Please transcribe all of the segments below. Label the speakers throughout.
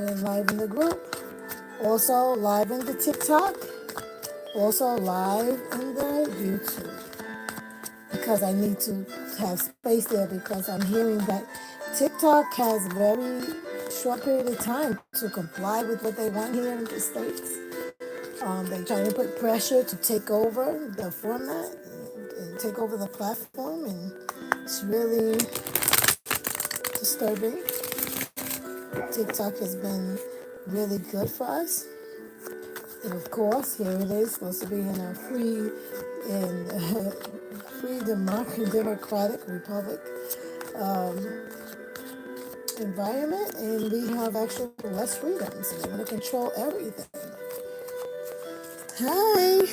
Speaker 1: and live in the group. Also live in the TikTok. Also live in the YouTube. Because I need to have space there because I'm hearing that TikTok has very short period of time to comply with what they want here in the States. They're trying to put pressure to take over the format and take over the platform, and it's really disturbing. TikTok has been really good for us. And of course, here it is, supposed to be in a free and free democratic republic environment, and we have actually less freedoms. They want to control everything. Hi,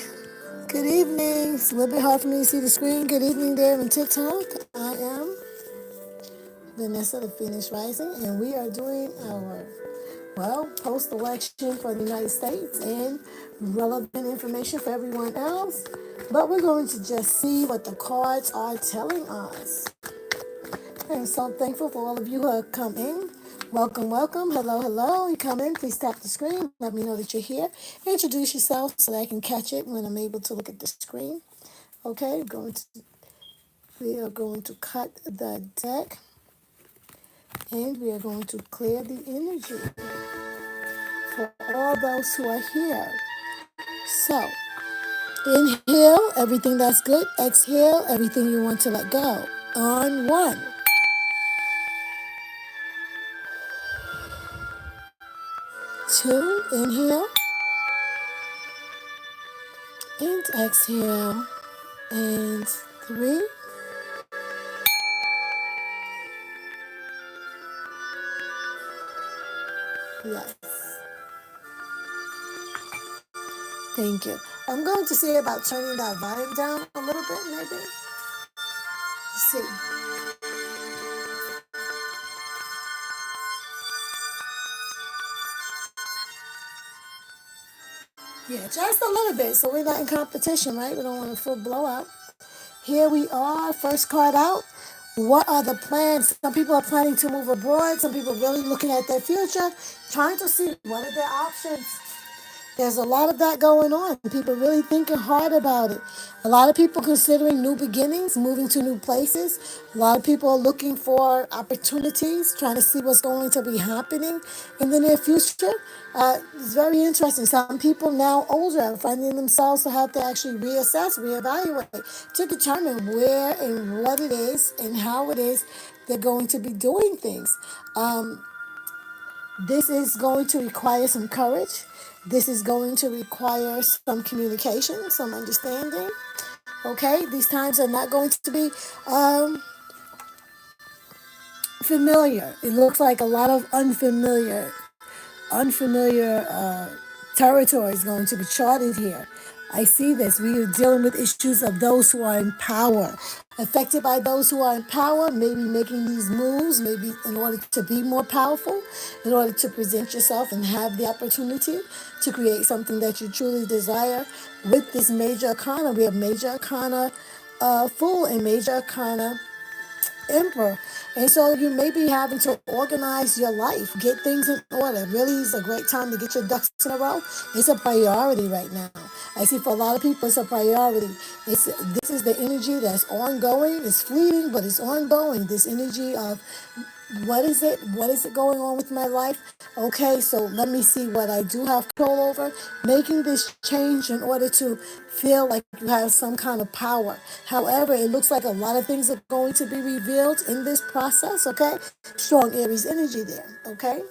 Speaker 1: good evening. It's a little bit hard for me to see the screen. Good evening there in TikTok. I am Vanessa, the Phoenix Rising, and we are doing our, well, post-election for the United States and relevant information for everyone else. But we're going to just see what the cards are telling us. I'm so thankful for all of you who have come in. Welcome, welcome. Hello, hello. You come in, please tap the screen. Let me know that you're here. Introduce yourself so that I can catch it when I'm able to look at the screen. Okay, we are going to cut the deck, and we are going to clear the energy for all those who are here. So, inhale everything that's good. Exhale everything you want to let go. On one. 2, inhale and exhale. And 3. Yes. Thank you. I'm going to say about turning that volume down a little bit, maybe. Let's see. Yeah, just a little bit, so we're not in competition, right? We don't want a full blowout. Here we are, first card out. What are the plans? Some people are planning to move abroad. Some people are really looking at their future, trying to see what are their options. There's a lot of that going on. People really thinking hard about it. A lot of people considering new beginnings, moving to new places. A lot of people are looking for opportunities, trying to see what's going to be happening in the near future. It's very interesting. Some people now older are finding themselves to have to actually reassess, reevaluate, to determine where and what it is and how it is they're going to be doing things. This is going to require some courage. This is going to require some communication, some understanding. Okay, these times are not going to be familiar. It looks like a lot of unfamiliar territory is going to be charted here. I see this. We are dealing with issues of those who are in power, affected by those who are in power, maybe making these moves, maybe in order to be more powerful, in order to present yourself and have the opportunity to create something that you truly desire. With this major arcana, we have major arcana Fool and major arcana Emperor. And so you may be having to organize your life, get things in order. Really is a great time to get your ducks in a row. It's a priority right now. I see for a lot of people it's a priority. This is the energy that's ongoing. It's fleeting, but it's ongoing. This energy of what is it? What is it going on with my life? Okay, so let me see what I do have control over. Making this change in order to feel like you have some kind of power. However, it looks like a lot of things are going to be revealed in this process, okay? Strong Aries energy there, okay?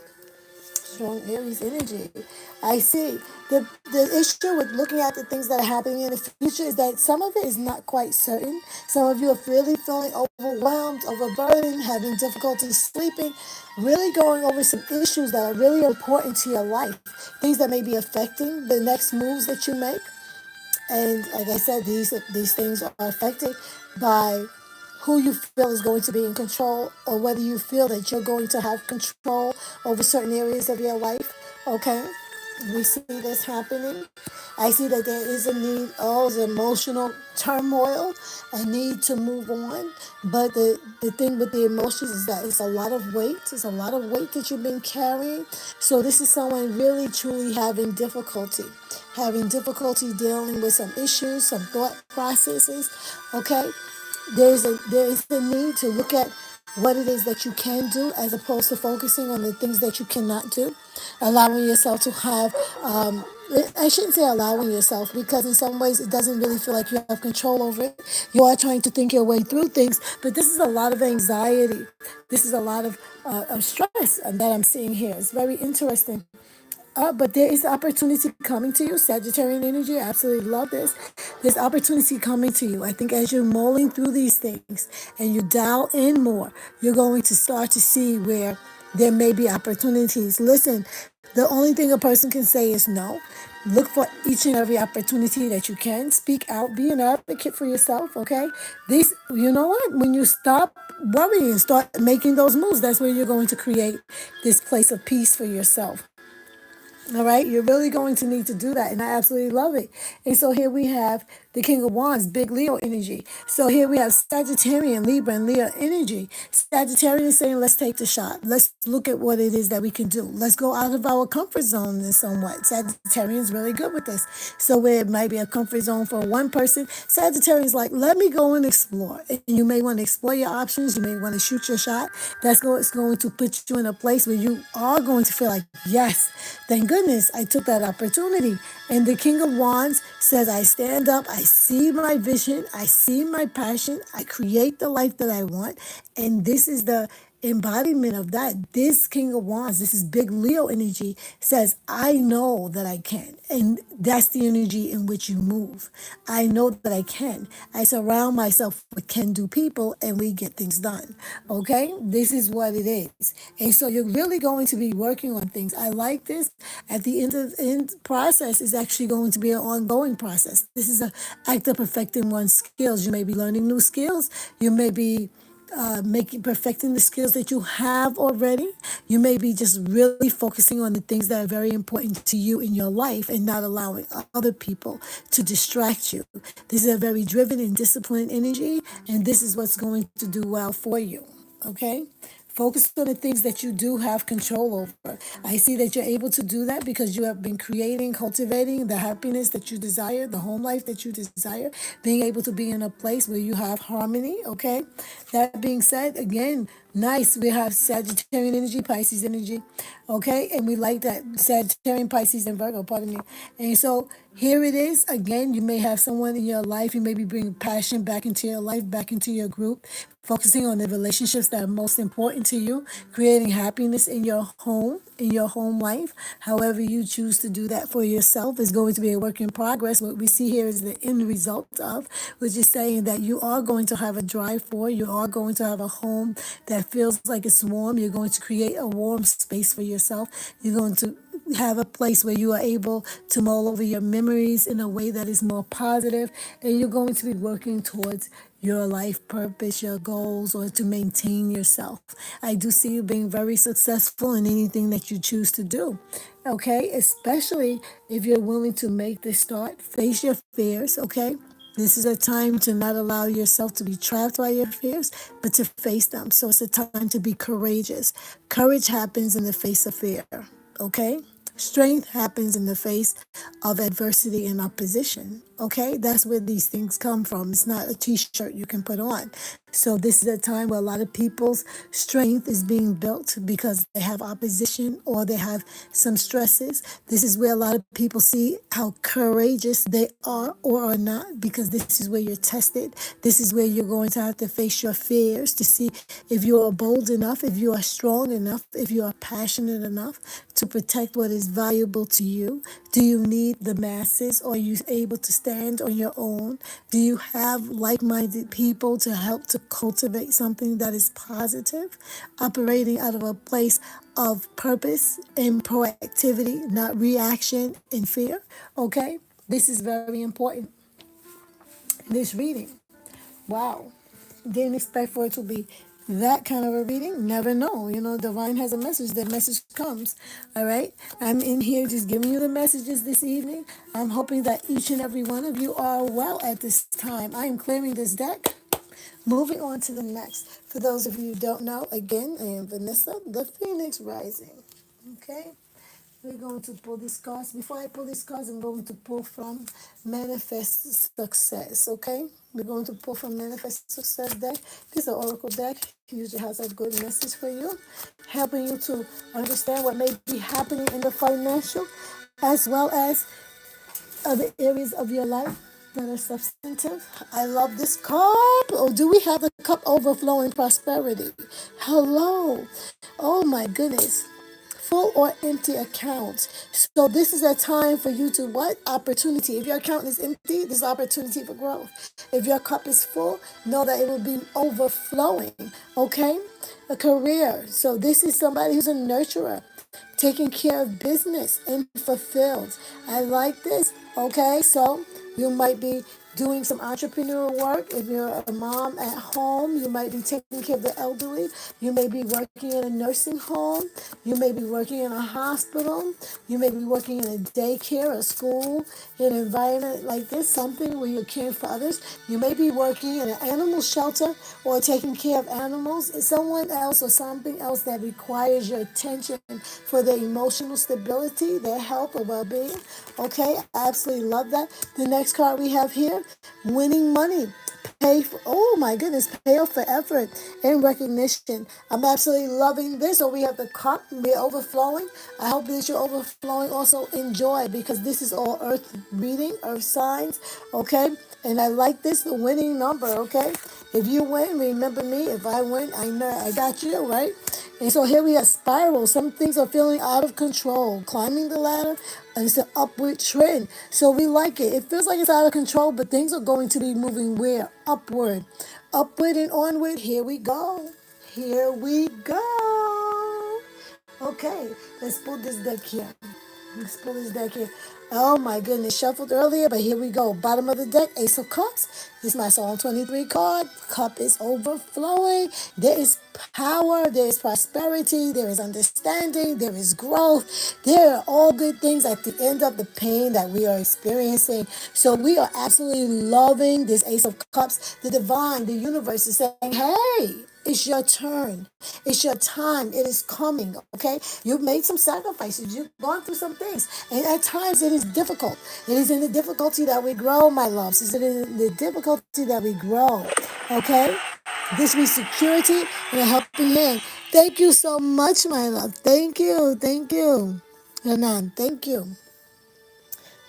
Speaker 1: Strong Aries energy. I see. The issue with looking at the things that are happening in the future is that some of it is not quite certain. Some of you are really feeling overwhelmed, overburdened, having difficulty sleeping, really going over some issues that are really important to your life, things that may be affecting the next moves that you make. And like I said, these things are affected by who you feel is going to be in control, or whether you feel that you're going to have control over certain areas of your life. Okay, we see this happening. I see that there is a need, oh, the emotional turmoil, a need to move on. But the thing with the emotions is that it's a lot of weight. It's a lot of weight that you've been carrying. So this is someone really truly having difficulty dealing with some issues, some thought processes. Okay, there is a need to look at what it is that you can do as opposed to focusing on the things that you cannot do, allowing yourself to have I shouldn't say allowing yourself, because in some ways it doesn't really feel like you have control over it. You are trying to think your way through things, but this is a lot of anxiety. This is a lot of stress that I'm seeing here. It's very interesting. But there is opportunity coming to you. Sagittarian energy, I absolutely love this. There's opportunity coming to you. I think as you're mulling through these things and you dial in more, you're going to start to see where there may be opportunities. Listen, the only thing a person can say is no. Look for each and every opportunity that you can. Speak out. Be an advocate for yourself, okay? These, you know what? When you stop worrying and start making those moves, that's where you're going to create this place of peace for yourself. All right, you're really going to need to do that, and I absolutely love it. And so here we have the King of Wands, big Leo energy. So here we have Sagittarian, Libra, and Leo energy. Sagittarian is saying, let's take the shot. Let's look at what it is that we can do. Let's go out of our comfort zone in somewhat. Sagittarian is really good with this. So where it might be a comfort zone for one person, Sagittarian is like, let me go and explore. And you may want to explore your options. You may want to shoot your shot. It's going to put you in a place where you are going to feel like, yes, thank goodness I took that opportunity. And the King of Wands says, I stand up, I see my vision, I see my passion, I create the life that I want. And this is the embodiment of that. This King of Wands, this is big Leo energy, says, I know that I can. And that's the energy in which you move. I know that I can. I surround myself with can do people and we get things done. Okay? This is what it is. And so you're really going to be working on things. I like this. At the end of the end process is actually going to be an ongoing process. This is an act of perfecting one's skills. You may be learning new skills. You may be making perfecting the skills that you have already. You may be just really focusing on the things that are very important to you in your life and not allowing other people to distract you. This is a very driven and disciplined energy, and this is what's going to do well for you. Okay? Focus on the things that you do have control over. I see that you're able to do that because you have been creating, cultivating the happiness that you desire, the home life that you desire, being able to be in a place where you have harmony, okay? That being said, again, nice. We have Sagittarian energy, Pisces energy, okay? And we like that Sagittarian, Pisces, and Virgo, pardon me. And so here it is. Again, you may have someone in your life. You may be bringing passion back into your life, back into your group, focusing on the relationships that are most important to you, creating happiness in your home life. However you choose to do that for yourself is going to be a work in progress. What we see here is the end result of, which is saying that you are going to have a drive for, you are going to have a home that feels like it's warm. You're going to create a warm space for yourself. You're going to have a place where you are able to mull over your memories in a way that is more positive, and you're going to be working towards your life purpose, your goals, or to maintain yourself. I do see you being very successful in anything that you choose to do. Okay, especially if you're willing to make the start, face your fears, okay? This is a time to not allow yourself to be trapped by your fears, but to face them. So it's a time to be courageous. Courage happens in the face of fear, okay? Strength happens in the face of adversity and opposition. Okay, that's where these things come from. It's not a t-shirt you can put on. So this is a time where a lot of people's strength is being built because they have opposition or they have some stresses. This is where a lot of people see how courageous they are or are not, because this is where you're tested. This is where you're going to have to face your fears to see if you are bold enough, if you are strong enough, if you are passionate enough to protect what is valuable to you. Do you need the masses, or are you able to stand on your own? Do you have like-minded people to help to cultivate something that is positive, operating out of a place of purpose and proactivity, not reaction and fear? Okay, this is very important. This reading, wow, didn't expect for it to be that kind of a reading, never know. You know, divine has a message. That message comes. All right. I'm in here just giving you the messages this evening. I'm hoping that each and every one of you are well at this time. I am clearing this deck. Moving on to the next. For those of you who don't know, again, I am Vanessa, the Phoenix Rising. Okay. We're going to pull these cards. Before I pull these cards, I'm going to pull from Manifest Success, okay? We're going to pull from Manifest Success deck. This is an oracle deck. Usually has a good message for you, helping you to understand what may be happening in the financial as well as other areas of your life that are substantive. I love this cup. Oh, do we have the cup overflowing prosperity? Hello. Oh my goodness. Full or empty account. So this is a time for you to what? Opportunity. If your account is empty, there's opportunity for growth. If your cup is full, know that it will be overflowing. Okay? A career. So this is somebody who's a nurturer, taking care of business and fulfilled. I like this. Okay, so you might be doing some entrepreneurial work. If you're a mom at home, you might be taking care of the elderly. You may be working in a nursing home. You may be working in a hospital. You may be working in a daycare, a school, in an environment like this, something where you're caring for others. You may be working in an animal shelter or taking care of animals. It's someone else or something else that requires your attention for their emotional stability, their health or well-being. Okay, I absolutely love that. The next card we have here, winning money. Pay for, oh my goodness, pay off for effort and recognition. I'm absolutely loving this. So we have the cup, we're overflowing. I hope that you're overflowing also in joy because this is all earth reading, earth signs, okay? And I like this, the winning number, okay? If you win, remember me. If I win, I know I got you, right? And so here we have spiral. Some things are feeling out of control. Climbing the ladder, and it's an upward trend. So we like it. It feels like it's out of control, but things are going to be moving where? Upward. Upward and onward. Here we go. Here we go. Okay, let's pull this deck here. Let's pull this deck here. Oh my goodness, shuffled earlier, but here we go. Bottom of the deck, Ace of Cups. This is my Psalm 23 card. Cup is overflowing. There is power, there is prosperity, there is understanding, there is growth. There are all good things at the end of the pain that we are experiencing. So we are absolutely loving this Ace of Cups. The divine, the universe is saying, hey, it's your turn. It's your time. It is coming. Okay. You've made some sacrifices. You've gone through some things. And at times it is difficult. It is in the difficulty that we grow, my loves. It's in the difficulty that we grow. Okay. This means security and a helping hand. Thank you so much, my love. Thank you. Thank you. Renan, thank you.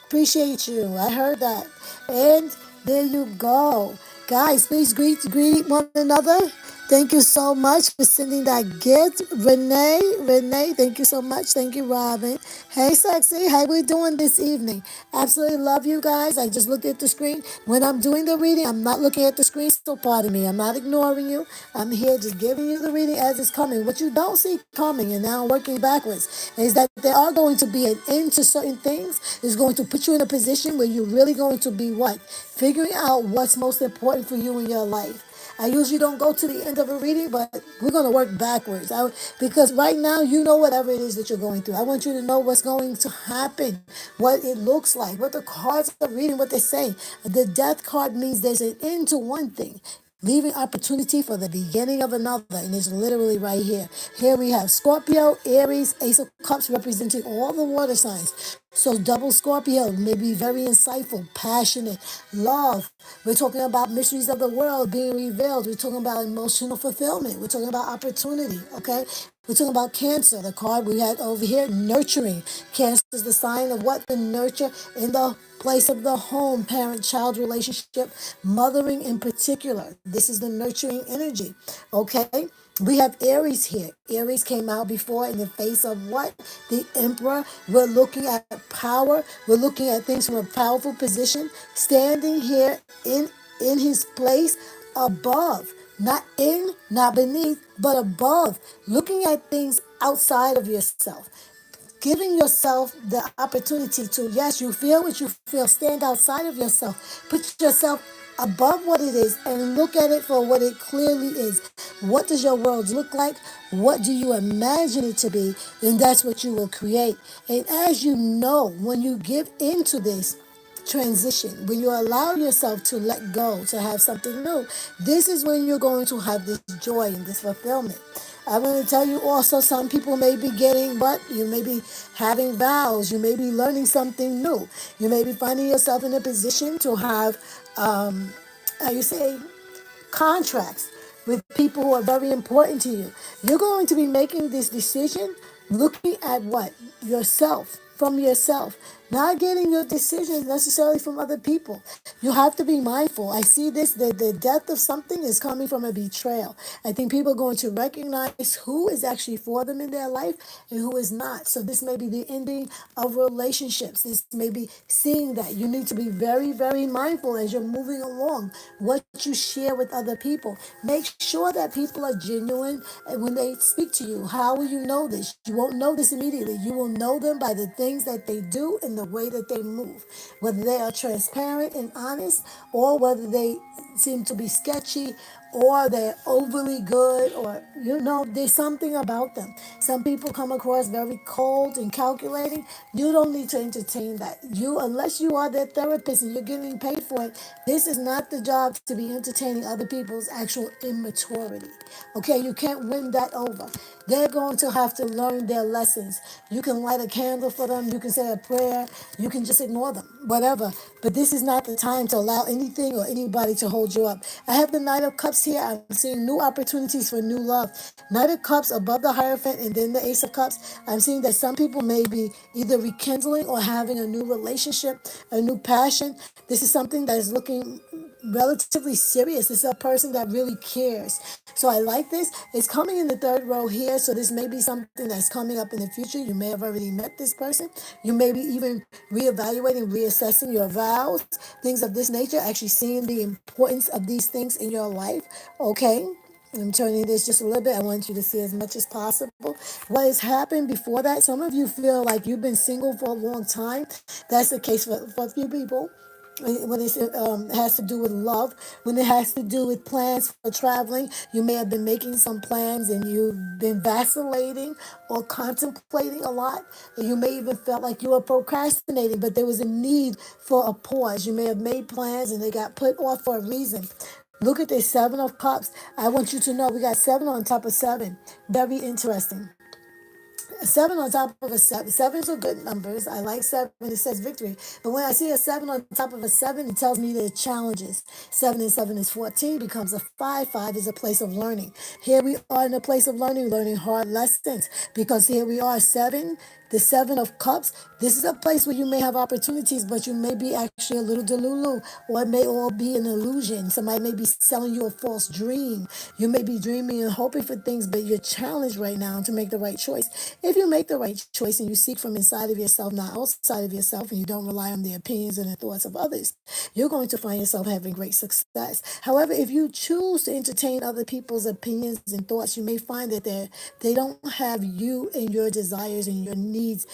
Speaker 1: Appreciate you. I heard that. And there you go. Guys, please greet one another. Thank you so much for sending that gift. Renee, thank you so much. Thank you, Robin. Hey, sexy. How we doing this evening? Absolutely love you guys. I just looked at the screen. When I'm doing the reading, I'm not looking at the screen, so pardon me. I'm not ignoring you. I'm here just giving you the reading as it's coming. What you don't see coming, and now I'm working backwards, is that there are going to be an end to certain things. It's going to put you in a position where you're really going to be what? Figuring out what's most important for you in your life. I usually don't go to the end of a reading, but we're going to work backwards. Because right now, you know whatever it is that you're going through. I want you to know what's going to happen, what it looks like, what the cards are reading, what they're saying. The death card means there's an end to one thing, leaving opportunity for the beginning of another, and it's literally right here. Here we have Scorpio, Aries, Ace of Cups representing all the water signs. So double Scorpio may be very insightful, passionate, love. We're talking about mysteries of the world being revealed. We're talking about emotional fulfillment. We're talking about opportunity, okay? We're talking about Cancer, the card we had over here, nurturing. Cancer is the sign of what? The nurture in the place of the home, parent-child relationship, mothering in particular. This is the nurturing energy, okay? We have Aries here. Aries came out before in the face of what? The Emperor. We're looking at power. We're looking at things from a powerful position, standing here in his place above. Not in, not beneath, but above. Looking at things outside of yourself, giving yourself the opportunity to, yes, you feel what you feel, stand outside of yourself, put yourself above what it is and look at it for what it clearly is. What does your world look like? What do you imagine it to be? And that's what you will create. And as you know, when you give into this transition, when you allow yourself to let go, to have something new, this is when you're going to have this joy and this fulfillment. I want to tell you also, some people may be getting what? You may be having vows. You may be learning something new. You may be finding yourself in a position to have, how you say, contracts with people who are very important to you. You're going to be making this decision looking at what? Yourself, from yourself, not getting your decisions necessarily from other people. You have to be mindful. I see this, that the death of something is coming from a betrayal. I think people are going to recognize who is actually for them in their life and who is not. So this may be the ending of relationships. This may be seeing that. You need to be very, very mindful as you're moving along what you share with other people. Make sure that people are genuine when they speak to you. How will you know this? You won't know this immediately. You will know them by the things that they do and the way that they move. Whether they are transparent and honest, or whether they seem to be sketchy, or they're overly good, or there's something about them. Some people come across very cold and calculating. You don't need to entertain that. Unless you are their therapist and you're getting paid for it, this is not the job to be entertaining other people's actual immaturity. Okay, you can't win that over. They're going to have to learn their lessons. You can light a candle for them, you can say a prayer, you can just ignore them, whatever. But this is not the time to allow anything or anybody to hold you up. I have the Knight of Cups here. I'm seeing new opportunities for new love. Knight of Cups above the Hierophant and then the Ace of Cups. I'm seeing that some people may be either rekindling or having a new relationship, a new passion. This is something that is looking relatively serious. This is a person that really cares. So I like this. It's coming in the third row here. So this may be something that's coming up in the future. You may have already met this person. You may be even reevaluating, reassessing your vows, things of this nature, actually seeing the importance of these things in your life. Okay. I'm turning this just a little bit. I want you to see as much as possible. What has happened before that? Some of you feel like you've been single for a long time. That's the case for a few people when it has to do with love, when it has to do with plans for traveling. You may have been making some plans and you've been vacillating or contemplating a lot. And you may even felt like you were procrastinating, but there was a need for a pause. You may have made plans and they got put off for a reason. Look at this Seven of Cups. I want you to know we got seven on top of seven. Very interesting. Seven on top of a seven. Sevens are good numbers. I like seven. It says victory. But when I see a seven on top of a seven, it tells me there are challenges. Seven and seven is 14, becomes a five. Five is a place of learning. Here we are in a place of learning, learning hard lessons. Because here we are, seven, the Seven of Cups. This is a place where you may have opportunities, but you may be actually a little delulu, or it may all be an illusion. Somebody may be selling you a false dream. You may be dreaming and hoping for things, but you're challenged right now to make the right choice. If you make the right choice and you seek from inside of yourself, not outside of yourself, and you don't rely on the opinions and the thoughts of others, you're going to find yourself having great success. However, if you choose to entertain other people's opinions and thoughts, you may find that they don't have you and your desires and your needs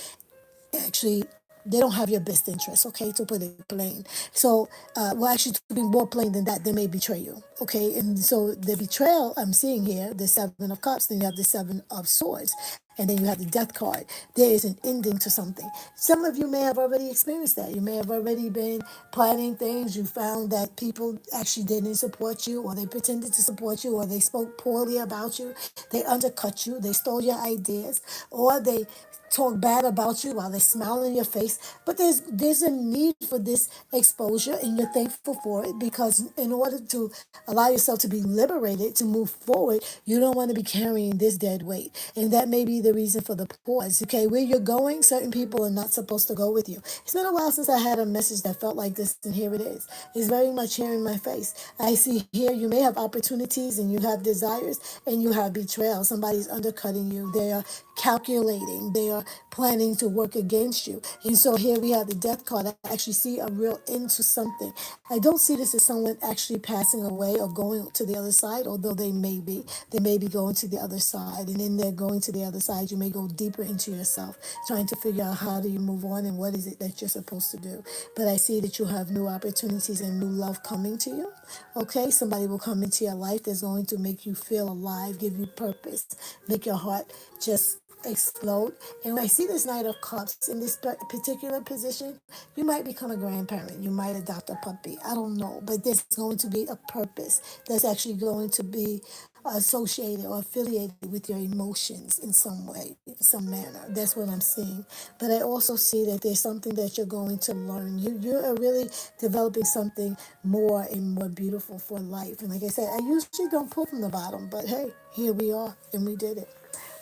Speaker 1: actually, they don't have your best interest, okay, to put it plain. So, well, actually, to be more plain than that, they may betray you, okay? And so the betrayal I'm seeing here, the Seven of Cups, then you have the Seven of Swords, and then you have the Death card. There is an ending to something. Some of you may have already experienced that. You may have already been planning things. You found that people actually didn't support you, or they pretended to support you, or they spoke poorly about you. They undercut you. They stole your ideas, or they talk bad about you while they smile in your face. But there's a need for this exposure, and you're thankful for it, because in order to allow yourself to be liberated, to move forward, you don't want to be carrying this dead weight. And that may be the reason for the pause. Okay, where you're going, certain people are not supposed to go with you. It's been a while since I had a message that felt like this, and here it is. It's very much here in my face. I see here you may have opportunities and you have desires, and you have betrayal. Somebody's undercutting you. They are calculating. They are planning to work against you. And so here we have the Death card. I actually see a real end to something. I don't see this as someone actually passing away or going to the other side, although they may be. They may be going to the other side, and then they're going to the other side. inside, you may go deeper into yourself, trying to figure out how do you move on and what is it that you're supposed to do. But I see that you have new opportunities and new love coming to you. Okay, somebody will come into your life that's going to make you feel alive, give you purpose, make your heart just explode. And I see this Knight of Cups in this particular position. You might become a grandparent. You might adopt a puppy. I don't know. But there's going to be a purpose that's actually going to be associated or affiliated with your emotions in some way, in some manner. That's what I'm seeing. But I also see that there's something that you're going to learn. You're really developing something more and more beautiful for life. And like I said, I usually don't pull from the bottom, but hey, here we are and we did it.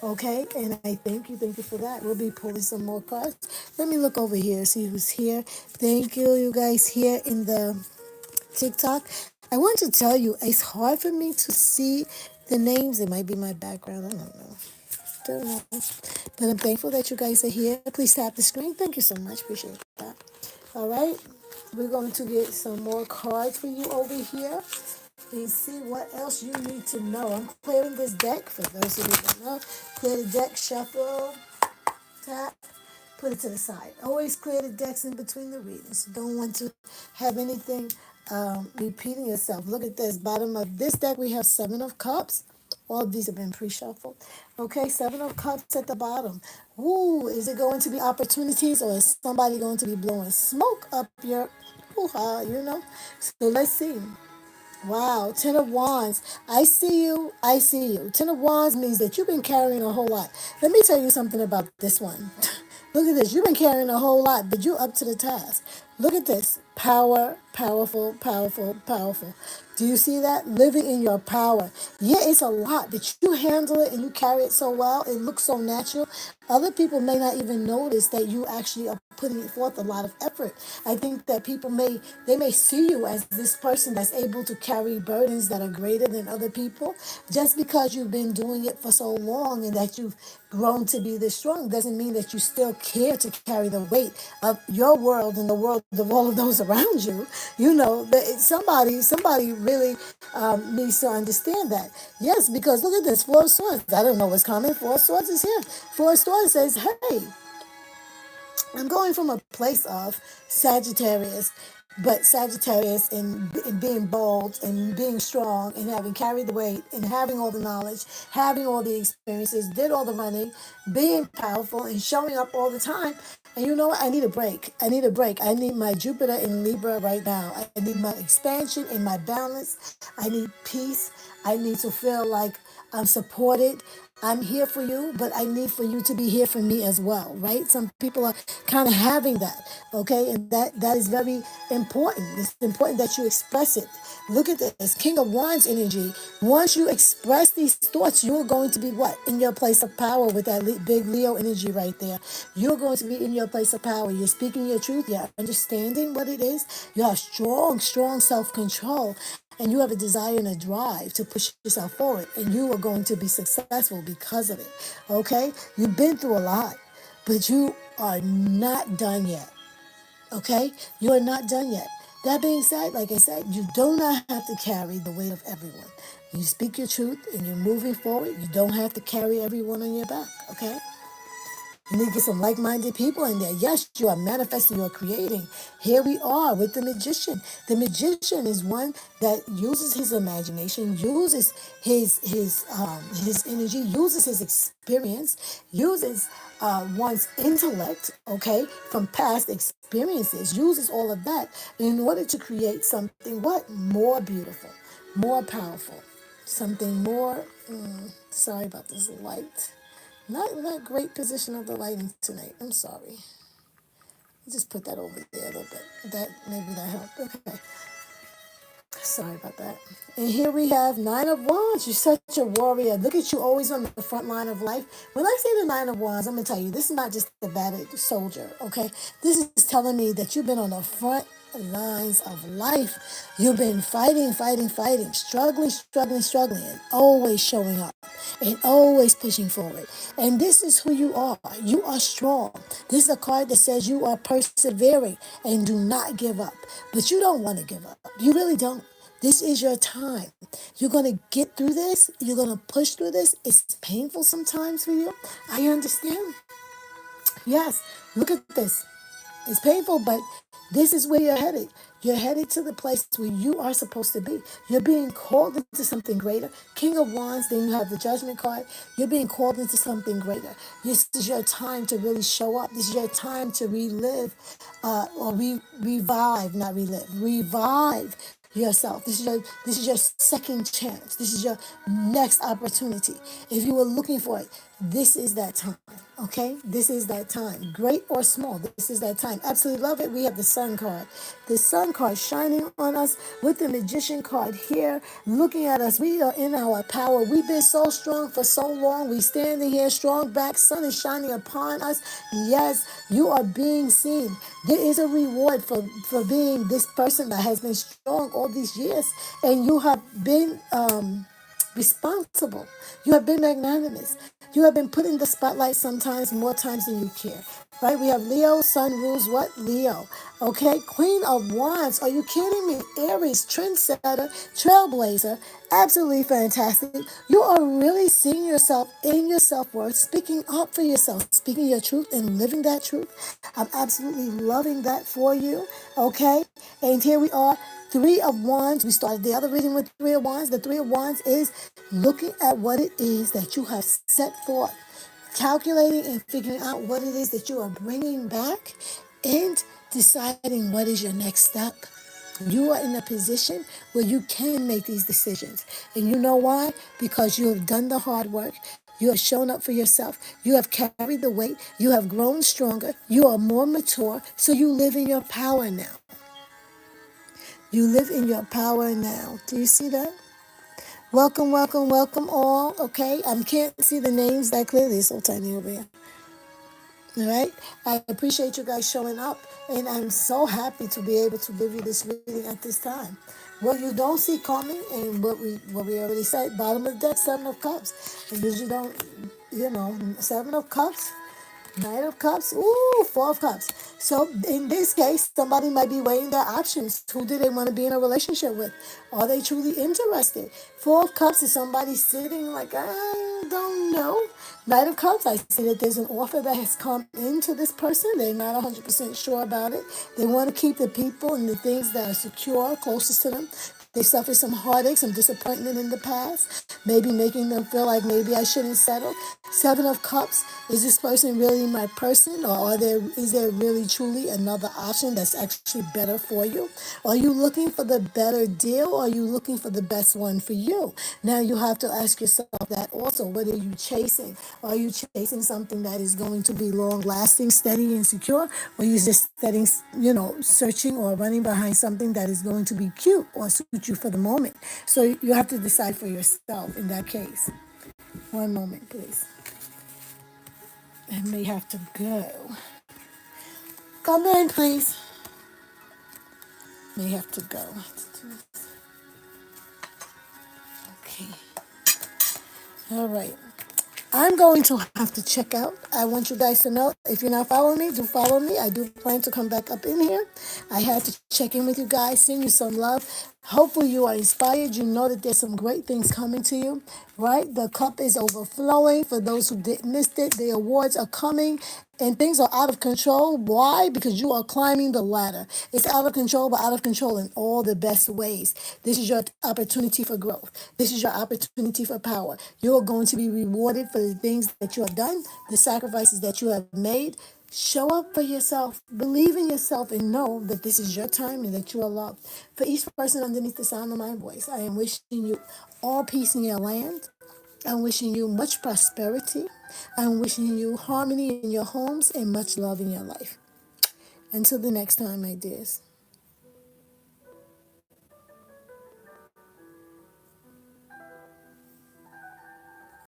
Speaker 1: Okay, and I thank you for that. We'll be pulling some more cards. Let me look over here, see who's here. Thank you, you guys here in the TikTok. I want to tell you, it's hard for me to see the names. It might be my background. I don't know. Don't know. But I'm thankful that you guys are here. Please tap the screen. Thank you so much. Appreciate that. All right. We're going to get some more cards for you over here and see what else you need to know. I'm clearing this deck for those of you who don't know. Clear the deck, shuffle, tap, put it to the side. Always clear the decks in between the readings. Don't want to have anything repeating itself. Look at this. Bottom of this deck, we have Seven of Cups. All of these have been pre-shuffled. Okay, Seven of Cups at the bottom. Ooh, is it going to be opportunities or is somebody going to be blowing smoke up your hoo-ha, you know? So let's see. Wow, Ten of Wands. I see you. I see you. Ten of Wands means that you've been carrying a whole lot. Let me tell you something about this one. Look at this. You've been carrying a whole lot, but you're up to the task. Look at this. Power, powerful, powerful, powerful. Do you see that? Living in your power. Yeah, it's a lot, but you handle it and you carry it so well. It looks so natural. Other people may not even notice that you actually are putting forth a lot of effort. I think that people may see you as this person that's able to carry burdens that are greater than other people. Just because you've been doing it for so long and that you've grown to be this strong doesn't mean that you still care to carry the weight of your world and the world of all of those around you. You know, that somebody really needs to understand that. Yes, because look at this, Four of Swords. I don't know what's coming. Four of Swords is here. Four of Swords says, hey, I'm going from a place of Sagittarius, but Sagittarius in being bold and being strong and having carried the weight and having all the knowledge, having all the experiences, did all the running, being powerful and showing up all the time. And you know what? I need a break. I need a break. I need my Jupiter in Libra right now. I need my expansion and my balance. I need peace. I need to feel like I'm supported. I'm here for you, but I need for you to be here for me as well, right? Some people are kind of having that, okay? And that is very important. It's important that you express it. Look at this, King of Wands energy. Once you express these thoughts, you're going to be what? In your place of power with that big Leo energy right there. You're going to be in your place of power. You're speaking your truth. You're understanding what it is. You have strong self-control. And you have a desire and a drive to push yourself forward, and you are going to be successful because of it. Okay? You've been through a lot, but you are not done yet. Okay? You are not done yet. That being said, like I said, you do not have to carry the weight of everyone. You speak your truth and you're moving forward. You don't have to carry everyone on your back. Okay? You need to get some like-minded people in there. Yes, you are manifesting, you are creating. Here we are with the magician. The magician is one that uses his imagination, uses his energy, uses his experience, uses one's intellect, okay, from past experiences, uses all of that in order to create something what? More beautiful, more powerful, something more, sorry about this light. Not in that great position of the lighting tonight. I'm sorry. Just put that over there a little bit. That maybe that helped. Okay. Sorry about that. And here we have Nine of Wands. You're such a warrior. Look at you always on the front line of life. When I say the Nine of Wands, I'm going to tell you, this is not just the battered soldier, okay? This is telling me that you've been on the front lines of life. You've been fighting, struggling, and always showing up and always pushing forward. And this is who you are. You are strong. This is a card that says you are persevering and do not give up. But you don't want to give up. You really don't. This is your time. You're going to get through this. You're going to push through this. It's painful sometimes for you. I understand. Yes, look at this. It's painful, but this is where you're headed. You're headed to the place where you are supposed to be. You're being called into something greater. King of Wands, then you have the Judgment card. You're being called into something greater. This is your time to really show up. This is your time to relive, revive, not relive, revive yourself. This is your second chance. This is your next opportunity. If you were looking for it, this is that time. Okay? This is that time. Great or small, this is that time. Absolutely love it. We have the Sun card. The Sun card shining on us with the Magician card here, looking at us. We are in our power. We've been so strong for so long. We standing here strong back. Sun is shining upon us. Yes, you are being seen. There is a reward for being this person that has been strong all these years. And you have been responsible. You have been magnanimous. You have been put in the spotlight sometimes more times than you care. Right? We have Leo, Sun rules what? Leo. Okay? Queen of Wands. Are you kidding me? Aries, trendsetter, trailblazer. Absolutely fantastic. You are really seeing yourself in your self-worth, speaking up for yourself, speaking your truth and living that truth. I'm absolutely loving that for you. Okay? And here we are. Three of Wands. We started the other reading with Three of Wands. The Three of Wands is looking at what it is that you have set forth, calculating and figuring out what it is that you are bringing back, and deciding what is your next step. You are in a position where you can make these decisions. And you know why? Because you have done the hard work. You have shown up for yourself. You have carried the weight. You have grown stronger. You are more mature. So you live in your power now. You live in your power now. Do you see that? Welcome, welcome, welcome all. Okay, I can't see the names that clearly. It's so tiny over here. All right. I appreciate you guys showing up, and I'm so happy to be able to give you this reading at this time. What you don't see coming, and what we already said, bottom of the deck, Seven of Cups. And usually don't, Seven of Cups. Knight of Cups, ooh, Four of Cups. So in this case, somebody might be weighing their options. Who do they want to be in a relationship with? Are they truly interested? Four of Cups is somebody sitting like, I don't know. Knight of Cups, I see that there's an offer that has come into this person. They're not 100% sure about it. They want to keep the people and the things that are secure closest to them. They suffered some heartache, some disappointment in the past, maybe making them feel like maybe I shouldn't settle. Seven of Cups, is this person really my person, or is there really truly another option that's actually better for you? Are you looking for the better deal, or are you looking for the best one for you? Now you have to ask yourself that also. What are you chasing? Are you chasing something that is going to be long lasting, steady, and secure? Or are you just searching or running behind something that is going to be cute or suit you for the moment? So you have to decide for yourself in that case. One moment, please. I may have to go. Come in, please. May have to go. Okay. All right. I'm going to have to check out. I want you guys to know, if you're not following me, do follow me. I do plan to come back up in here. I had to check in with you guys, send you some love. Hopefully you are inspired. You know that there's some great things coming to you, right? The cup is overflowing. For those who didn't miss it, the awards are coming and things are out of control. Why? Because you are climbing the ladder. It's out of control, but out of control in all the best ways. This is your opportunity for growth. This is your opportunity for power. You are going to be rewarded for the things that you have done, the sacrifices that you have made. Show up for yourself. Believe in yourself and know that this is your time and that you are loved. For each person underneath the sound of my voice, I am wishing you all peace in your land. I'm wishing you much prosperity. I'm wishing you harmony in your homes and much love in your life. Until the next time, my dears.